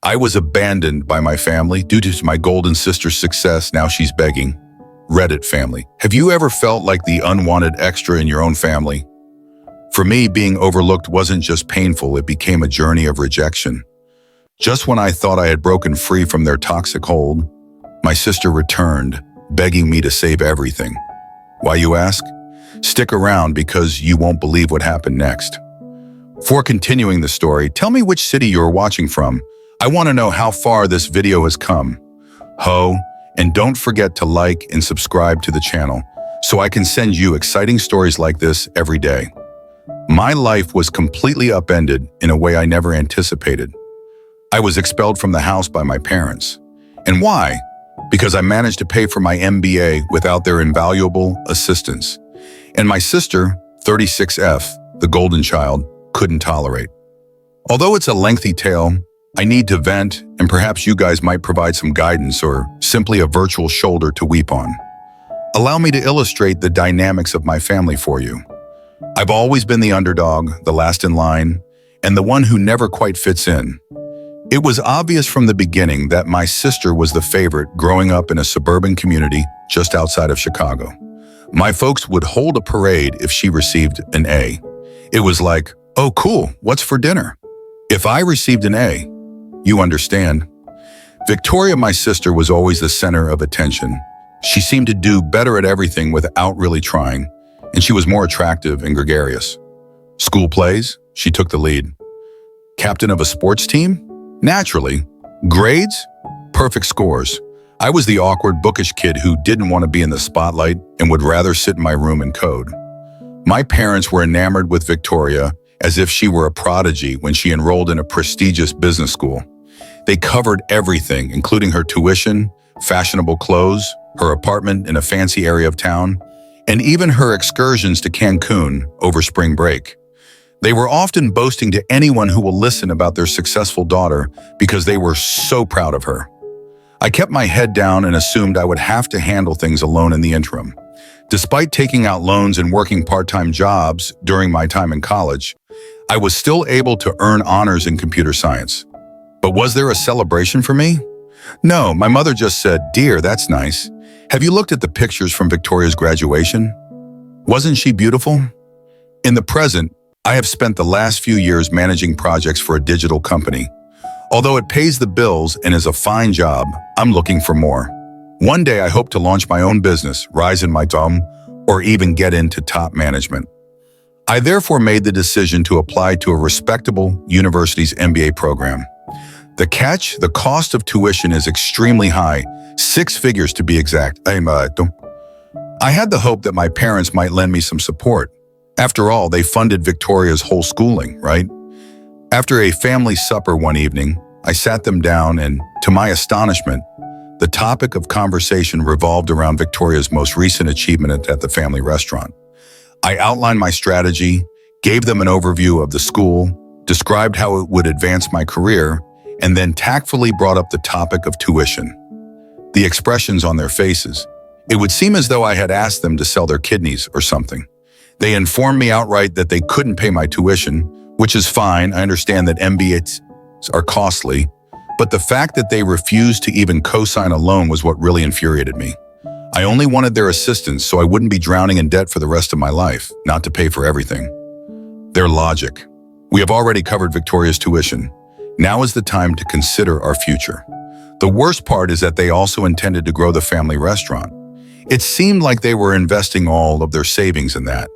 I was abandoned by my family due to my golden sister's success. Now she's begging. Reddit family. Have you ever felt like the unwanted extra in your own family? For me, being overlooked wasn't just painful, it became a journey of rejection. Just when I thought I had broken free from their toxic hold, my sister returned, begging me to save everything. Why, you ask? Stick around because you won't believe what happened next. Before continuing the story, tell me which city you are watching from. I want to know how far this video has come. And don't forget to like and subscribe to the channel so I can send you exciting stories like this every day. My life was completely upended in a way I never anticipated. I was expelled from the house by my parents. And why? Because I managed to pay for my MBA without their invaluable assistance. And my sister, 36F, the golden child, couldn't tolerate. Although it's a lengthy tale, I need to vent, and perhaps you guys might provide some guidance or simply a virtual shoulder to weep on. Allow me to illustrate the dynamics of my family for you. I've always been the underdog, the last in line, and the one who never quite fits in. It was obvious from the beginning that my sister was the favorite growing up in a suburban community just outside of Chicago. My folks would hold a parade if she received an A. It was like, oh cool, what's for dinner? If I received an A, you understand. Victoria, my sister, was always the center of attention. She seemed to do better at everything without really trying, and she was more attractive and gregarious. School plays, she took the lead. Captain of a sports team? Naturally. Grades? Perfect scores. I was the awkward, bookish kid who didn't want to be in the spotlight and would rather sit in my room and code. My parents were enamored with Victoria as if she were a prodigy when she enrolled in a prestigious business school. They covered everything, including her tuition, fashionable clothes, her apartment in a fancy area of town, and even her excursions to Cancun over spring break. They were often boasting to anyone who will listen about their successful daughter because they were so proud of her. I kept my head down and assumed I would have to handle things alone in the interim. Despite taking out loans and working part-time jobs during my time in college, I was still able to earn honors in computer science. But was there a celebration for me? No, my mother just said, "Dear, that's nice. Have you looked at the pictures from Victoria's graduation? Wasn't she beautiful?" In the present, I have spent the last few years managing projects for a digital company. Although it pays the bills and is a fine job, I'm looking for more. One day I hope to launch my own business, rise in my dom, or even get into top management. I therefore made the decision to apply to a respectable university's MBA program. The catch, the cost of tuition is extremely high, 6 figures to be exact. I had the hope that my parents might lend me some support. After all, they funded Victoria's whole schooling, right? After a family supper one evening, I sat them down and, to my astonishment, the topic of conversation revolved around Victoria's most recent achievement at the family restaurant. I outlined my strategy, gave them an overview of the school, described how it would advance my career, and then tactfully brought up the topic of tuition. The expressions on their faces. It would seem as though I had asked them to sell their kidneys or something. They informed me outright that they couldn't pay my tuition, which is fine. I understand that MBAs are costly, but the fact that they refused to even co-sign a loan was what really infuriated me. I only wanted their assistance so I wouldn't be drowning in debt for the rest of my life, not to pay for everything. Their logic. We have already covered Victoria's tuition. Now is the time to consider our future. The worst part is that they also intended to grow the family restaurant. It seemed like they were investing all of their savings in that.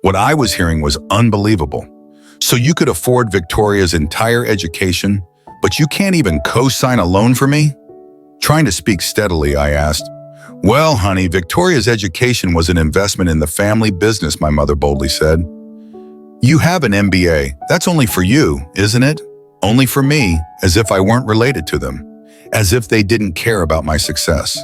What I was hearing was unbelievable. So you could afford Victoria's entire education, but you can't even co-sign a loan for me? Trying to speak steadily, I asked, "Well, honey, Victoria's education was an investment in the family business," my mother boldly said. "You have an MBA. That's only for you, isn't it? Only for me, as if I weren't related to them, as if they didn't care about my success."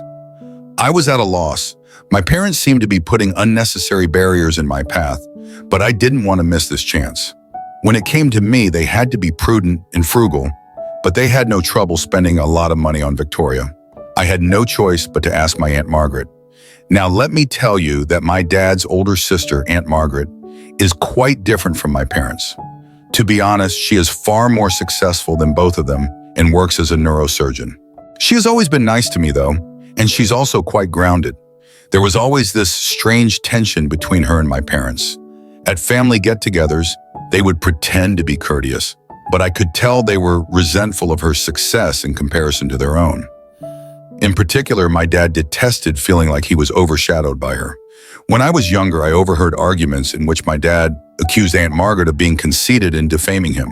I was at a loss. My parents seemed to be putting unnecessary barriers in my path, but I didn't want to miss this chance. When it came to me, they had to be prudent and frugal, but they had no trouble spending a lot of money on Victoria. I had no choice but to ask my Aunt Margaret. Now let me tell you that my dad's older sister, Aunt Margaret, is quite different from my parents. To be honest, she is far more successful than both of them, and works as a neurosurgeon. She has always been nice to me, though, and she's also quite grounded. There was always this strange tension between her and my parents. At family get-togethers, they would pretend to be courteous, but I could tell they were resentful of her success in comparison to their own. In particular, my dad detested feeling like he was overshadowed by her. When I was younger, I overheard arguments in which my dad accused Aunt Margaret of being conceited and defaming him.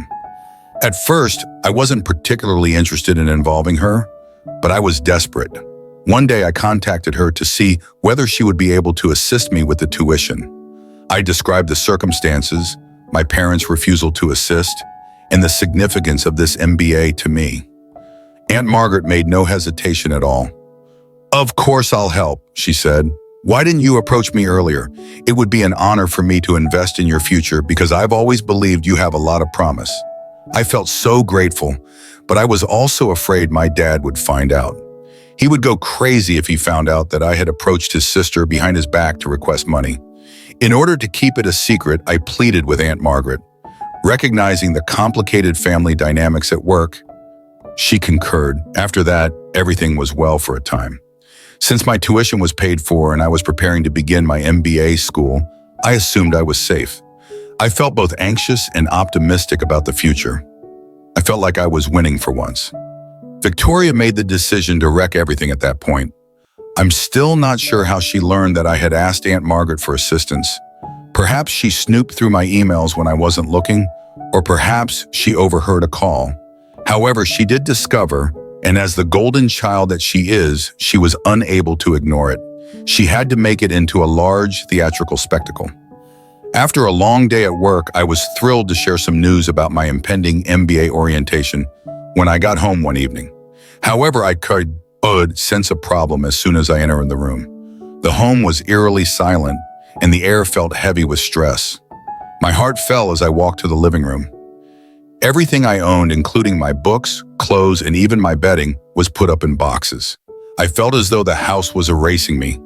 At first, I wasn't particularly interested in involving her, but I was desperate. One day I contacted her to see whether she would be able to assist me with the tuition. I described the circumstances, my parents' refusal to assist, and the significance of this MBA to me. Aunt Margaret made no hesitation at all. "Of course I'll help," she said. "Why didn't you approach me earlier? It would be an honor for me to invest in your future because I've always believed you have a lot of promise." I felt so grateful, but I was also afraid my dad would find out. He would go crazy if he found out that I had approached his sister behind his back to request money. In order to keep it a secret, I pleaded with Aunt Margaret. Recognizing the complicated family dynamics at work, she concurred. After that, everything was well for a time. Since my tuition was paid for and I was preparing to begin my MBA school, I assumed I was safe. I felt both anxious and optimistic about the future. I felt like I was winning for once. Victoria made the decision to wreck everything at that point. I'm still not sure how she learned that I had asked Aunt Margaret for assistance. Perhaps she snooped through my emails when I wasn't looking, or perhaps she overheard a call. However, she did discover, and as the golden child that she is, she was unable to ignore it. She had to make it into a large theatrical spectacle. After a long day at work, I was thrilled to share some news about my impending MBA orientation when I got home one evening. However, I could sense a problem as soon as I entered the room. The home was eerily silent, and the air felt heavy with stress. My heart fell as I walked to the living room. Everything I owned, including my books, clothes, and even my bedding, was put up in boxes. I felt as though the house was erasing me.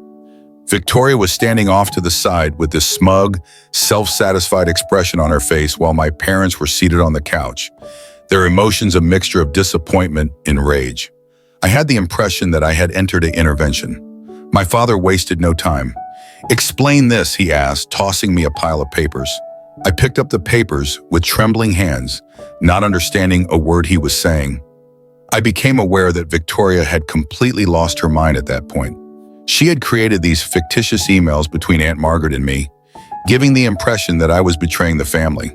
Victoria was standing off to the side with this smug, self-satisfied expression on her face while my parents were seated on the couch, their emotions a mixture of disappointment and rage. I had the impression that I had entered an intervention. My father wasted no time. "Explain this," he asked, tossing me a pile of papers. I picked up the papers with trembling hands, not understanding a word he was saying. I became aware that Victoria had completely lost her mind at that point. She had created these fictitious emails between Aunt Margaret and me, giving the impression that I was betraying the family.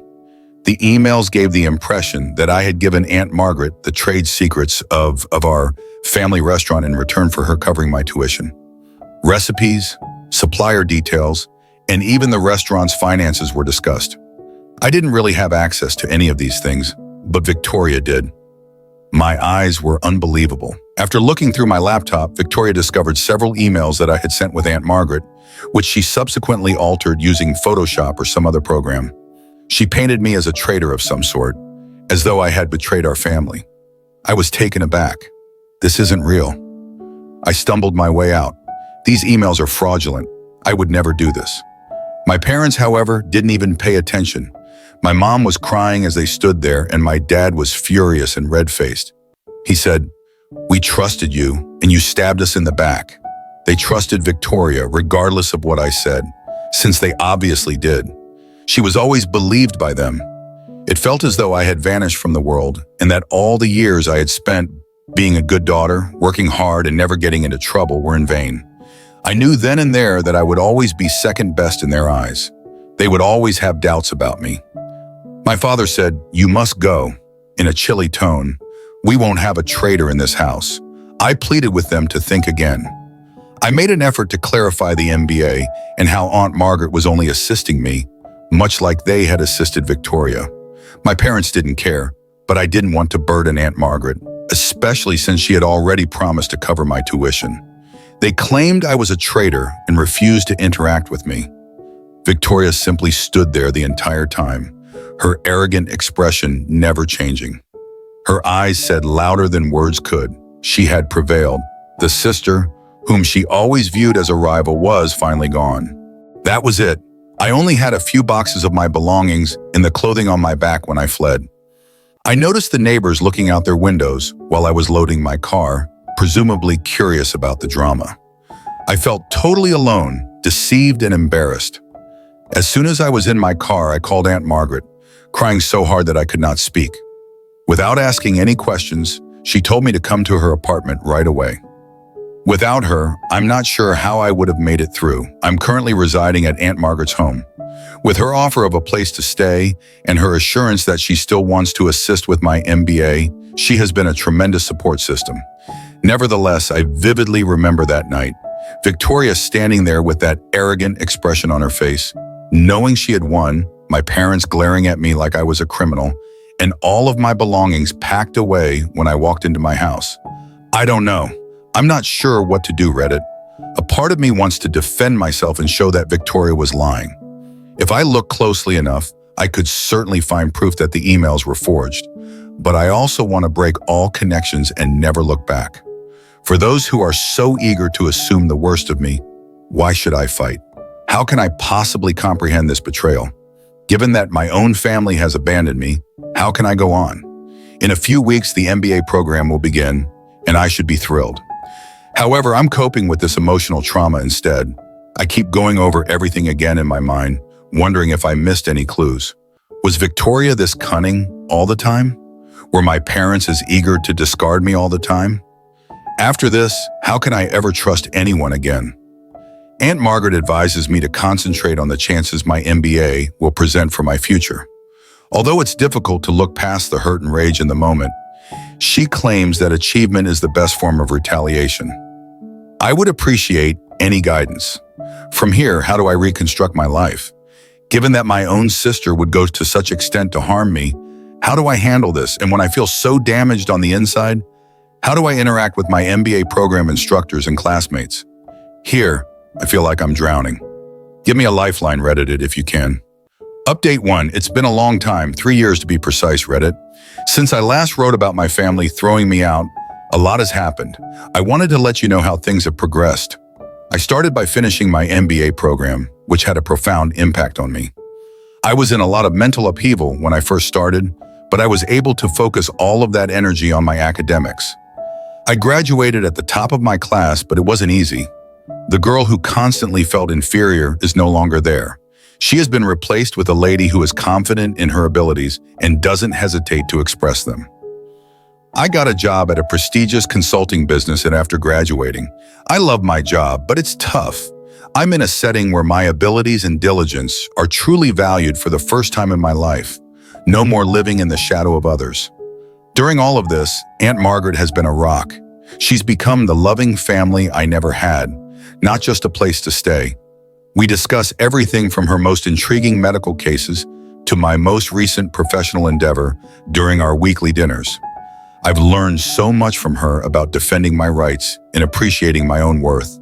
The emails gave the impression that I had given Aunt Margaret the trade secrets of our family restaurant in return for her covering my tuition. Recipes, supplier details, and even the restaurant's finances were discussed. I didn't really have access to any of these things, but Victoria did. My eyes were unbelievable. After looking through my laptop, Victoria discovered several emails that I had sent with Aunt Margaret, which she subsequently altered using Photoshop or some other program. She painted me as a traitor of some sort, as though I had betrayed our family. I was taken aback. This isn't real. I stumbled my way out. These emails are fraudulent. I would never do this. My parents, however, didn't even pay attention. My mom was crying as they stood there, and my dad was furious and red-faced. He said, "We trusted you, and you stabbed us in the back." They trusted Victoria, regardless of what I said, since they obviously did. She was always believed by them. It felt as though I had vanished from the world, and that all the years I had spent being a good daughter, working hard, and never getting into trouble were in vain. I knew then and there that I would always be second best in their eyes. They would always have doubts about me. My father said, "You must go," in a chilly tone. "We won't have a traitor in this house." I pleaded with them to think again. I made an effort to clarify the MBA and how Aunt Margaret was only assisting me, much like they had assisted Victoria. My parents didn't care, but I didn't want to burden Aunt Margaret, especially since she had already promised to cover my tuition. They claimed I was a traitor and refused to interact with me. Victoria simply stood there the entire time, her arrogant expression never changing. Her eyes said louder than words could. She had prevailed. The sister, whom she always viewed as a rival, was finally gone. That was it. I only had a few boxes of my belongings and the clothing on my back when I fled. I noticed the neighbors looking out their windows while I was loading my car, presumably curious about the drama. I felt totally alone, deceived and embarrassed. As soon as I was in my car, I called Aunt Margaret, crying so hard that I could not speak. Without asking any questions, she told me to come to her apartment right away. Without her, I'm not sure how I would have made it through. I'm currently residing at Aunt Margaret's home. With her offer of a place to stay and her assurance that she still wants to assist with my MBA, she has been a tremendous support system. Nevertheless, I vividly remember that night, Victoria standing there with that arrogant expression on her face, knowing she had won, my parents glaring at me like I was a criminal, and all of my belongings packed away when I walked into my house. I don't know. I'm not sure what to do, Reddit. A part of me wants to defend myself and show that Victoria was lying. If I look closely enough, I could certainly find proof that the emails were forged. But I also want to break all connections and never look back. For those who are so eager to assume the worst of me, why should I fight? How can I possibly comprehend this betrayal? Given that my own family has abandoned me, how can I go on? In a few weeks, the MBA program will begin, and I should be thrilled. However, I'm coping with this emotional trauma instead. I keep going over everything again in my mind, wondering if I missed any clues. Was Victoria this cunning all the time? Were my parents as eager to discard me all the time? After this, how can I ever trust anyone again? Aunt Margaret advises me to concentrate on the chances my MBA will present for my future. Although it's difficult to look past the hurt and rage in the moment, she claims that achievement is the best form of retaliation. I would appreciate any guidance. From here, how do I reconstruct my life? Given that my own sister would go to such extent to harm me, how do I handle this? And when I feel so damaged on the inside, how do I interact with my MBA program instructors and classmates? Here, I feel like I'm drowning. Give me a lifeline, Reddit, if you can. Update 1. It's been a long time, 3 years to be precise, Reddit. Since I last wrote about my family throwing me out, a lot has happened. I wanted to let you know how things have progressed. I started by finishing my MBA program, which had a profound impact on me. I was in a lot of mental upheaval when I first started, but I was able to focus all of that energy on my academics. I graduated at the top of my class, but it wasn't easy. The girl who constantly felt inferior is no longer there. She has been replaced with a lady who is confident in her abilities and doesn't hesitate to express them. I got a job at a prestigious consulting business and after graduating. I love my job, but it's tough. I'm in a setting where my abilities and diligence are truly valued for the first time in my life. No more living in the shadow of others. During all of this, Aunt Margaret has been a rock. She's become the loving family I never had, not just a place to stay. We discuss everything from her most intriguing medical cases to my most recent professional endeavor during our weekly dinners. I've learned so much from her about defending my rights and appreciating my own worth.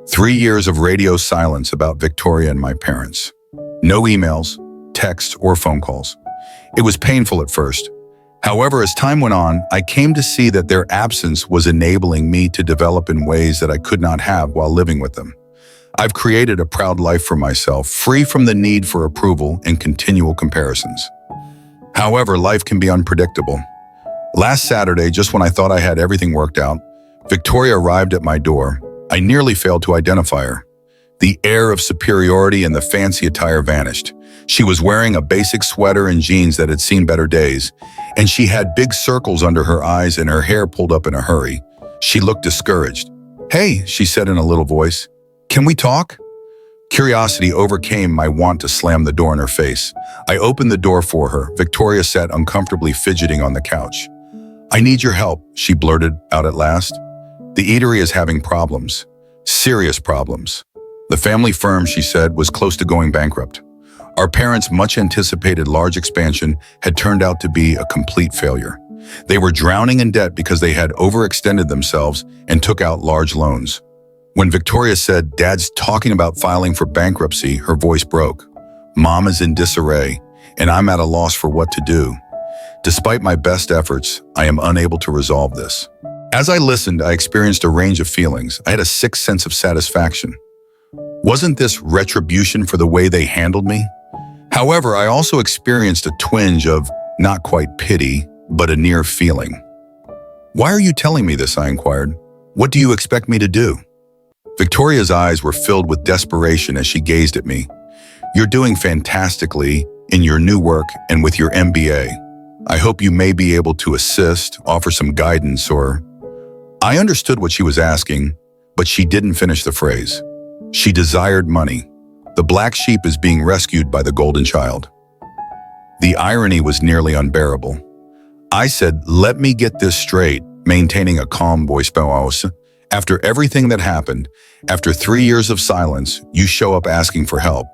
3 years of radio silence about Victoria and my parents. No emails, texts, or phone calls. It was painful at first. However, as time went on, I came to see that their absence was enabling me to develop in ways that I could not have while living with them. I've created a proud life for myself, free from the need for approval and continual comparisons. However, life can be unpredictable. Last Saturday, just when I thought I had everything worked out, Victoria arrived at my door. I nearly failed to identify her. The air of superiority and the fancy attire vanished. She was wearing a basic sweater and jeans that had seen better days, and she had big circles under her eyes and her hair pulled up in a hurry. She looked discouraged. "Hey," she said in a little voice, "can we talk?" Curiosity overcame my want to slam the door in her face. I opened the door for her. Victoria sat uncomfortably fidgeting on the couch. "I need your help," she blurted out at last. "The eatery is having problems. Serious problems. The family firm," she said, "was close to going bankrupt. Our parents' much-anticipated large expansion had turned out to be a complete failure. They were drowning in debt because they had overextended themselves and took out large loans." When Victoria said, "Dad's talking about filing for bankruptcy," her voice broke. "Mom is in disarray, and I'm at a loss for what to do. Despite my best efforts, I am unable to resolve this." As I listened, I experienced a range of feelings. I had a sick sense of satisfaction. Wasn't this retribution for the way they handled me? However, I also experienced a twinge of not quite pity, but a near feeling. "Why are you telling me this?" I inquired. "What do you expect me to do?" Victoria's eyes were filled with desperation as she gazed at me. "You're doing fantastically in your new work and with your MBA. I hope you may be able to assist, offer some guidance, or—" I understood what she was asking, but she didn't finish the phrase. She desired money. The black sheep is being rescued by the golden child. The irony was nearly unbearable. I said, "Let me get this straight," maintaining a calm voice. "After everything that happened, after 3 years of silence, you show up asking for help."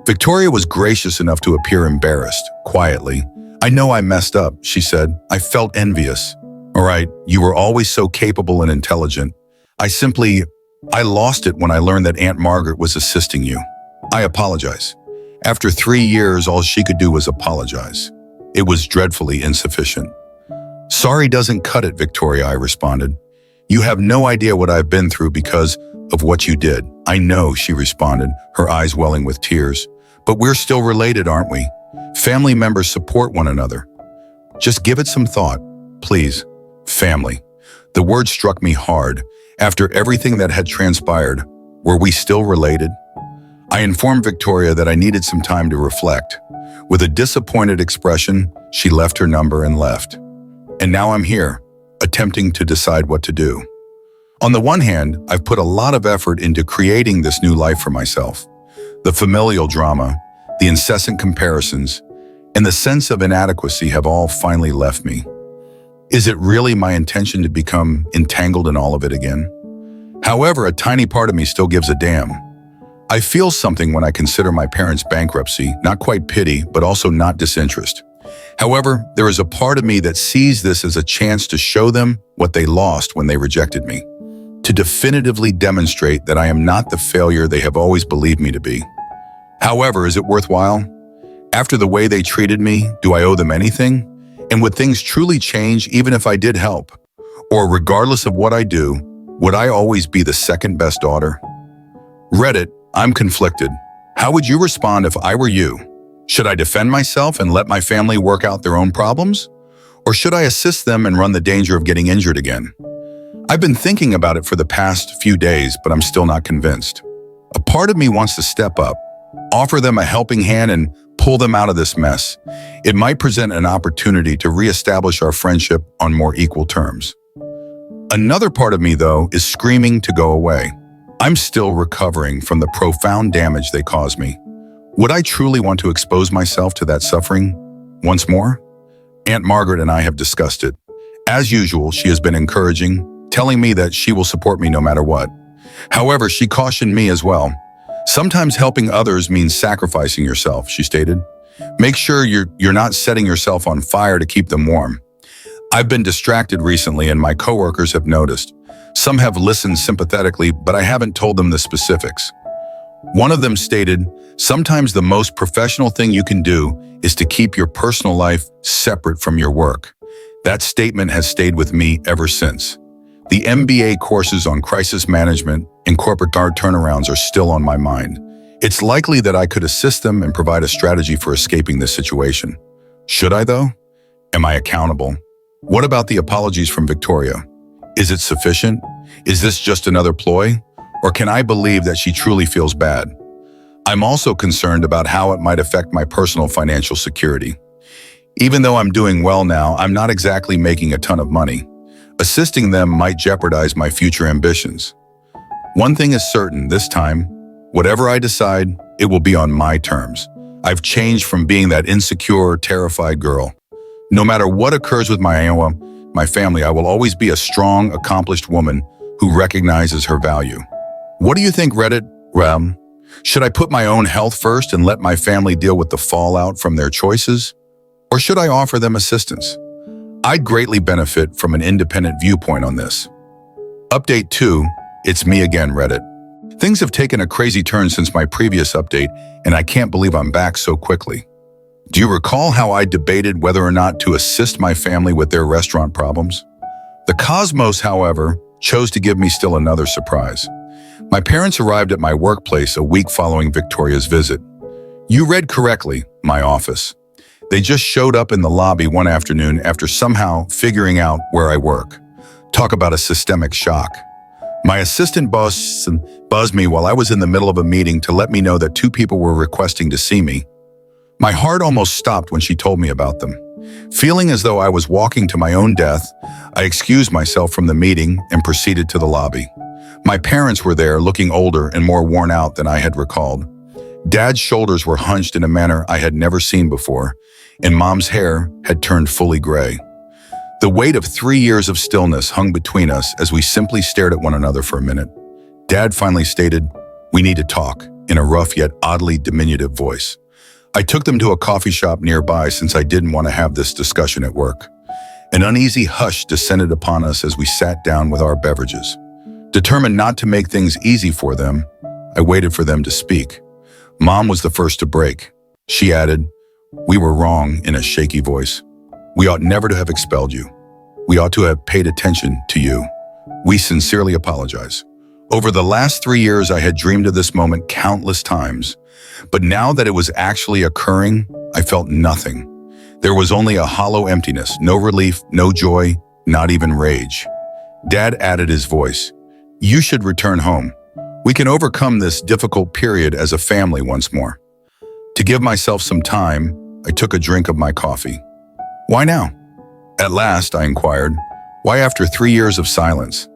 Victoria was gracious enough to appear embarrassed, quietly. "I know I messed up," she said. "I felt envious." "All right, you were always so capable and intelligent. I lost it when I learned that Aunt Margaret was assisting you. I apologize." After 3 years, all she could do was apologize. It was dreadfully insufficient. "Sorry doesn't cut it, Victoria," I responded. "You have no idea what I've been through because of what you did." "I know," she responded, her eyes welling with tears. "But we're still related, aren't we? Family members support one another. Just give it some thought, please." Family. The word struck me hard. After everything that had transpired, were we still related? I informed Victoria that I needed some time to reflect. With a disappointed expression, she left her number and left. And now I'm here, attempting to decide what to do. On the one hand, I've put a lot of effort into creating this new life for myself. The familial drama, the incessant comparisons, and the sense of inadequacy have all finally left me. Is it really my intention to become entangled in all of it again? However, a tiny part of me still gives a damn. I feel something when I consider my parents' bankruptcy, not quite pity, but also not disinterest. However, there is a part of me that sees this as a chance to show them what they lost when they rejected me, to definitively demonstrate that I am not the failure they have always believed me to be. However, is it worthwhile? After the way they treated me, do I owe them anything? And would things truly change even if I did help? Or regardless of what I do, would I always be the second best daughter? Reddit, I'm conflicted. How would you respond if I were you? Should I defend myself and let my family work out their own problems? Or should I assist them and run the danger of getting injured again? I've been thinking about it for the past few days, but I'm still not convinced. A part of me wants to step up, offer them a helping hand and pull them out of this mess. It might present an opportunity to reestablish our friendship on more equal terms. Another part of me, though, is screaming to go away. I'm still recovering from the profound damage they caused me. Would I truly want to expose myself to that suffering once more? Aunt Margaret and I have discussed it. As usual, she has been encouraging, telling me that she will support me no matter what. However, she cautioned me as well. "Sometimes helping others means sacrificing yourself," she stated. "Make sure you're not setting yourself on fire to keep them warm." I've been distracted recently and my coworkers have noticed. Some have listened sympathetically, but I haven't told them the specifics. One of them stated, "Sometimes the most professional thing you can do is to keep your personal life separate from your work." That statement has stayed with me ever since. The MBA courses on crisis management and corporate guard turnarounds are still on my mind. It's likely that I could assist them and provide a strategy for escaping this situation. Should I, though? Am I accountable? What about the apologies from Victoria? Is it sufficient? Is this just another ploy? Or can I believe that she truly feels bad? I'm also concerned about how it might affect my personal financial security. Even though I'm doing well now, I'm not exactly making a ton of money. Assisting them might jeopardize my future ambitions. One thing is certain this time, whatever I decide, it will be on my terms. I've changed from being that insecure, terrified girl. No matter what occurs with my family, I will always be a strong, accomplished woman who recognizes her value. What do you think, Reddit? Should I put my own health first and let my family deal with the fallout from their choices? Or should I offer them assistance? I'd greatly benefit from an independent viewpoint on this. Update 2, it's me again, Reddit. Things have taken a crazy turn since my previous update, and I can't believe I'm back so quickly. Do you recall how I debated whether or not to assist my family with their restaurant problems? The cosmos, however, chose to give me still another surprise. My parents arrived at my workplace a week following Victoria's visit. You read correctly, my office. They just showed up in the lobby one afternoon after somehow figuring out where I work. Talk about a systemic shock. My assistant boss buzzed me while I was in the middle of a meeting to let me know that 2 people were requesting to see me. My heart almost stopped when she told me about them. Feeling as though I was walking to my own death, I excused myself from the meeting and proceeded to the lobby. My parents were there, looking older and more worn out than I had recalled. Dad's shoulders were hunched in a manner I had never seen before, and Mom's hair had turned fully gray. The weight of 3 years of stillness hung between us as we simply stared at one another for a minute. Dad finally stated, "We need to talk," in a rough yet oddly diminutive voice. I took them to a coffee shop nearby since I didn't want to have this discussion at work. An uneasy hush descended upon us as we sat down with our beverages. Determined not to make things easy for them, I waited for them to speak. Mom was the first to break. She added, "We were wrong," in a shaky voice. "We ought never to have expelled you. We ought to have paid attention to you. We sincerely apologize. Over the last 3 years, I had dreamed of this moment countless times, but now that it was actually occurring, I felt nothing. There was only a hollow emptiness, no relief, no joy, not even rage." Dad added his voice, "You should return home. We can overcome this difficult period as a family once more." To give myself some time, I took a drink of my coffee. "Why now?" At last, I inquired. "Why after 3 years of silence?"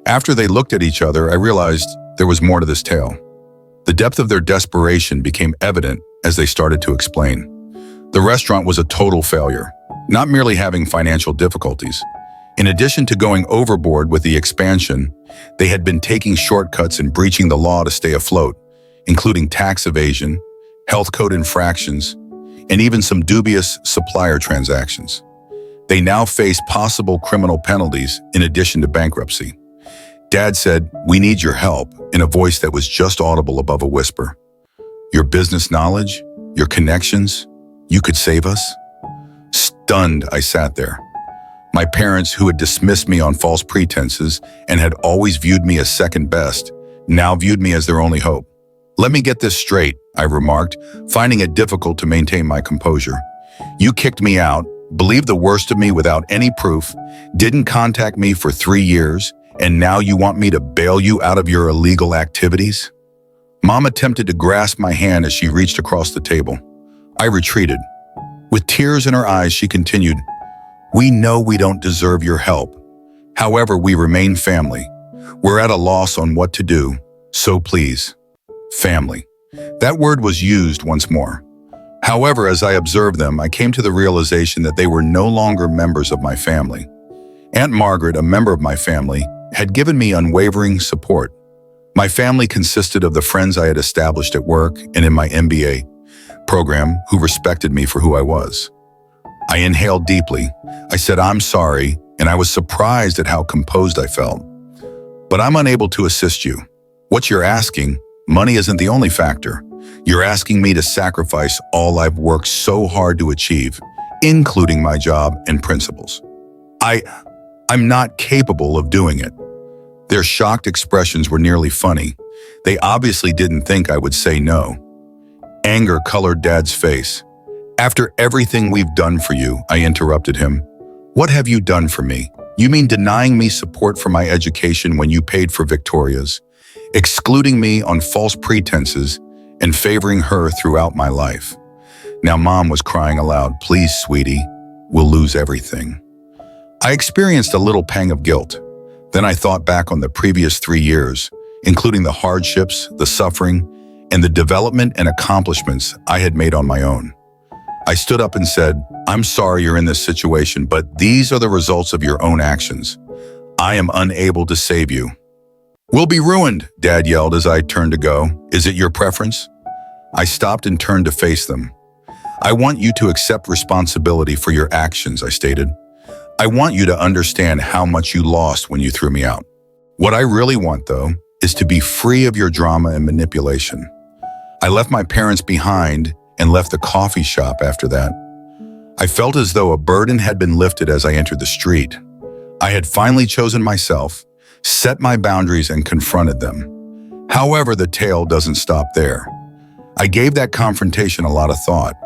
After they looked at each other, I realized there was more to this tale. The depth of their desperation became evident as they started to explain. The restaurant was a total failure, not merely having financial difficulties. In addition to going overboard with the expansion, they had been taking shortcuts and breaching the law to stay afloat, including tax evasion, health code infractions, and even some dubious supplier transactions. They now face possible criminal penalties in addition to bankruptcy. Dad said, "We need your help," in a voice that was just audible above a whisper. "Your business knowledge, your connections, you could save us?" Stunned, I sat there. My parents, who had dismissed me on false pretenses and had always viewed me as second best, now viewed me as their only hope. "Let me get this straight," I remarked, finding it difficult to maintain my composure. "You kicked me out, believed the worst of me without any proof, didn't contact me for 3 years, and now you want me to bail you out of your illegal activities?" Mom attempted to grasp my hand as she reached across the table. I retreated. With tears in her eyes, she continued, "We know we don't deserve your help. However, we remain family. We're at a loss on what to do, so please." Family. That word was used once more. However, as I observed them, I came to the realization that they were no longer members of my family. Aunt Margaret, a member of my family, had given me unwavering support. My family consisted of the friends I had established at work and in my MBA program who respected me for who I was. I inhaled deeply. I said, "I'm sorry," and I was surprised at how composed I felt. "But I'm unable to assist you. What you're asking, money isn't the only factor. You're asking me to sacrifice all I've worked so hard to achieve, including my job and principles. I'm not capable of doing it." Their shocked expressions were nearly funny. They obviously didn't think I would say no. Anger colored Dad's face. "After everything we've done for you," I interrupted him. "What have you done for me? You mean denying me support for my education when you paid for Victoria's, excluding me on false pretenses, and favoring her throughout my life?" Now Mom was crying aloud, "Please, sweetie, we'll lose everything." I experienced a little pang of guilt. Then I thought back on the previous 3 years, including the hardships, the suffering, and the development and accomplishments I had made on my own. I stood up and said, "I'm sorry you're in this situation, but these are the results of your own actions. I am unable to save you." "We'll be ruined," Dad yelled as I turned to go. "Is it your preference?" I stopped and turned to face them. "I want you to accept responsibility for your actions," I stated. "I want you to understand how much you lost when you threw me out. What I really want, though, is to be free of your drama and manipulation." I left my parents behind and left the coffee shop after that. I felt as though a burden had been lifted as I entered the street. I had finally chosen myself, set my boundaries, and confronted them. However, the tale doesn't stop there. I gave that confrontation a lot of thought.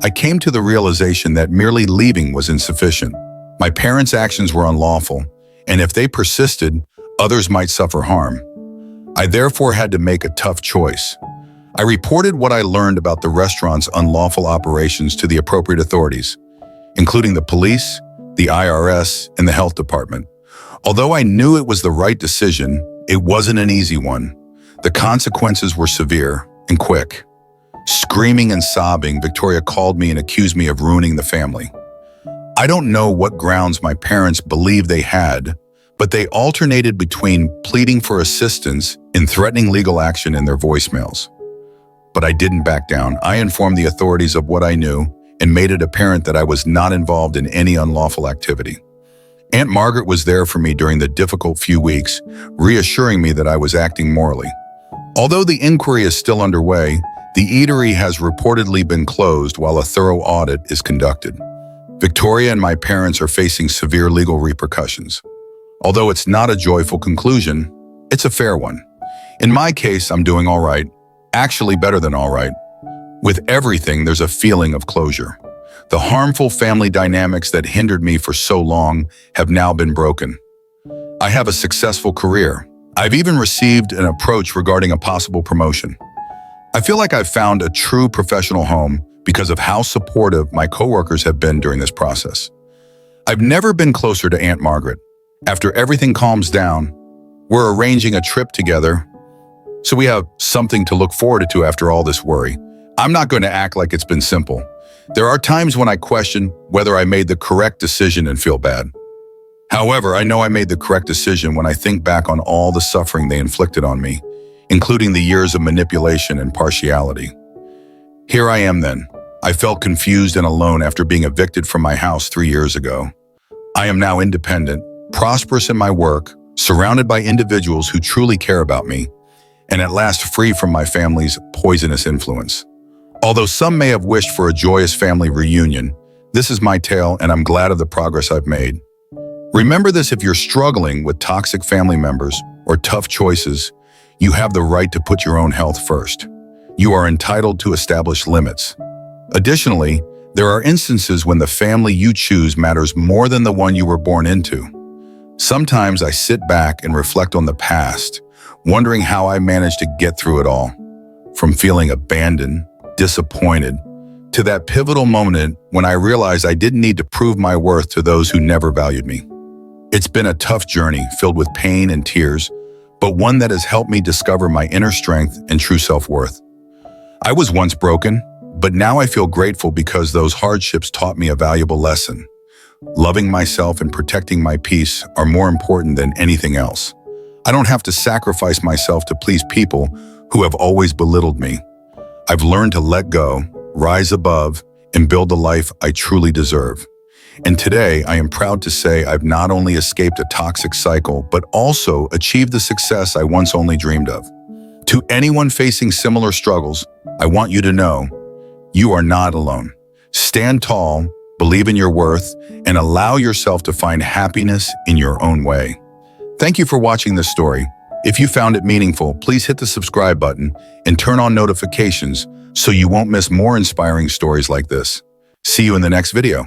I came to the realization that merely leaving was insufficient. My parents' actions were unlawful, and if they persisted, others might suffer harm. I therefore had to make a tough choice. I reported what I learned about the restaurant's unlawful operations to the appropriate authorities, including the police, the IRS, and the health department. Although I knew it was the right decision, it wasn't an easy one. The consequences were severe and quick. Screaming and sobbing, Victoria called me and accused me of ruining the family. I don't know what grounds my parents believed they had, but they alternated between pleading for assistance and threatening legal action in their voicemails. But I didn't back down. I informed the authorities of what I knew and made it apparent that I was not involved in any unlawful activity. Aunt Margaret was there for me during the difficult few weeks, reassuring me that I was acting morally. Although the inquiry is still underway, the eatery has reportedly been closed while a thorough audit is conducted. Victoria and my parents are facing severe legal repercussions. Although it's not a joyful conclusion, it's a fair one. In my case, I'm doing all right, actually better than all right. With everything, there's a feeling of closure. The harmful family dynamics that hindered me for so long have now been broken. I have a successful career. I've even received an approach regarding a possible promotion. I feel like I've found a true professional home because of how supportive my coworkers have been during this process. I've never been closer to Aunt Margaret. After everything calms down, we're arranging a trip together, so we have something to look forward to after all this worry. I'm not going to act like it's been simple. There are times when I question whether I made the correct decision and feel bad. However, I know I made the correct decision when I think back on all the suffering they inflicted on me, including the years of manipulation and partiality. Here I am then. I felt confused and alone after being evicted from my house 3 years ago. I am now independent, prosperous in my work, surrounded by individuals who truly care about me, and at last free from my family's poisonous influence. Although some may have wished for a joyous family reunion, this is my tale and I'm glad of the progress I've made. Remember this: if you're struggling with toxic family members or tough choices, you have the right to put your own health first. You are entitled to establish limits. Additionally, there are instances when the family you choose matters more than the one you were born into. Sometimes I sit back and reflect on the past, wondering how I managed to get through it all. From feeling abandoned, disappointed, to that pivotal moment when I realized I didn't need to prove my worth to those who never valued me. It's been a tough journey filled with pain and tears, but one that has helped me discover my inner strength and true self-worth. I was once broken, but now I feel grateful because those hardships taught me a valuable lesson. Loving myself and protecting my peace are more important than anything else. I don't have to sacrifice myself to please people who have always belittled me. I've learned to let go, rise above, and build the life I truly deserve. And today, I am proud to say I've not only escaped a toxic cycle, but also achieved the success I once only dreamed of. To anyone facing similar struggles, I want you to know, you are not alone. Stand tall, believe in your worth, and allow yourself to find happiness in your own way. Thank you for watching this story. If you found it meaningful, please hit the subscribe button and turn on notifications so you won't miss more inspiring stories like this. See you in the next video.